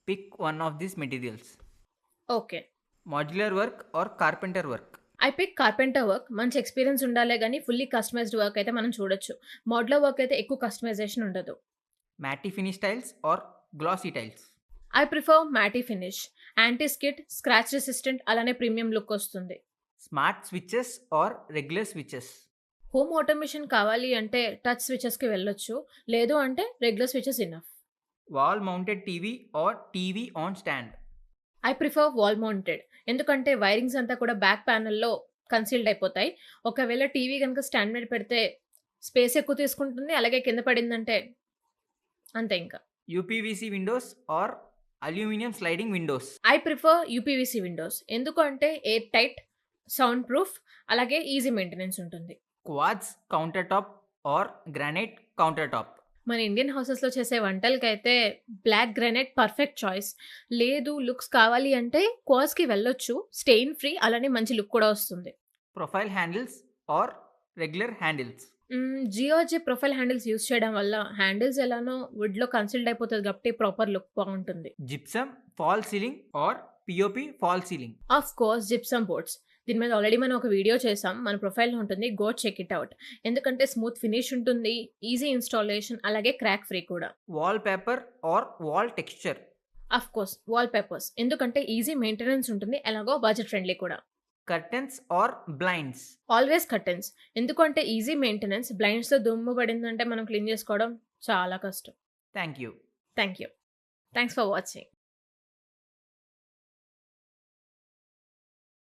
Pick one of these materials. Okay. Modular work or carpenter work. I pick carpenter work. మంచి experience ఉండాలే గానీ, fully customized work అయితే మనం చూడొచ్చు. Modular work అయితే ఎక్కువ కస్టమైజేషన్ ఉండదు. Matte finish tiles or glossy tiles. I prefer మ్యాటీ finish. Anti skid, scratch resistant అలానే ప్రీమియం లుక్ వస్తుంది. Smart switches or regular switches. Home automation కావాలి అంటే టచ్ స్విచెస్‌కి వెళ్ళొచ్చు. లేదు అంటే regular switches enough. Wall mounted TV or TV on stand. I prefer wall mounted. ఎందుకంటే wirings అంతా కూడా బ్యాక్ ప్యానెల్‌లో కన్సీల్డ్ అయిపోతాయి. ఒకవేళ టీవీ గనుక స్టాండ్ మీద పెడితే స్పేస్ ఎక్కువ తీసుకుంటుంది. అలాగే కింద పడిందంటే అంతే ఇంకా. UPVC windows or aluminum sliding windows. I prefer UPVC Windows. ఎందుకు అంటే ఎయిర్ టైట్, సౌండ్ ప్రూఫ్ అలాగే ఈజీ మెయింటెనెన్స్ ఉంటుంది. Quartz countertop or granite countertop. మన ఇండియన్ హౌసెస్‌లో చేసే వంటలకైతే బ్లాక్ గ్రానైట్ పర్ఫెక్ట్ చాయిస్. లేదు లుక్స్ కావాలి అంటే క్వార్ట్జ్‌కి వెళ్ళొచ్చు. స్టెయిన్ ఫ్రీ అలానే మంచి లుక్ కూడా వస్తుంది. Profile handles or regular handles. జియోజీ ప్రొఫైల్ హ్యాండిల్స్ యూజ్ చేయడం వల్ల హ్యాండిల్స్ ఎలానో వుడ్‌లో కన్సీల్డ్ అయిపోతది కాబట్టి ప్రాపర్ లుక్ బావుంటుంది. Gypsum false ceiling or POP false ceiling. Of course gypsum boards. దీని మీద ఆల్రెడీ మనం ఒక వీడియో చేసాం. మన ప్రొఫైల్‌లో ఉంటుంది. Go check it out. ఎందుకంటే స్మూత్ ఫినిష్ ఉంటుంది. ఈజీ ఇన్‌స్టాలేషన్ అలాగే క్రాక్ ఫ్రీ కూడా. Wallpaper or wall texture. Of course wallpapers. ఎందుకంటే ఈజీ మెయింటెనెన్స్ ఉంటుంది. ఎలాగో బడ్జెట్ ఫ్రెండ్లీ కూడా. Curtains or blinds. Always curtains. ఎందుకంటే ఈజీ మెయింటెనెన్స్. బ్లైండ్స్‌లో దుమ్ము పడిందంటే మనం క్లీన్ చేసుకోవడం చాలా కష్టం. Thank you. Thank you. Thanks for watching.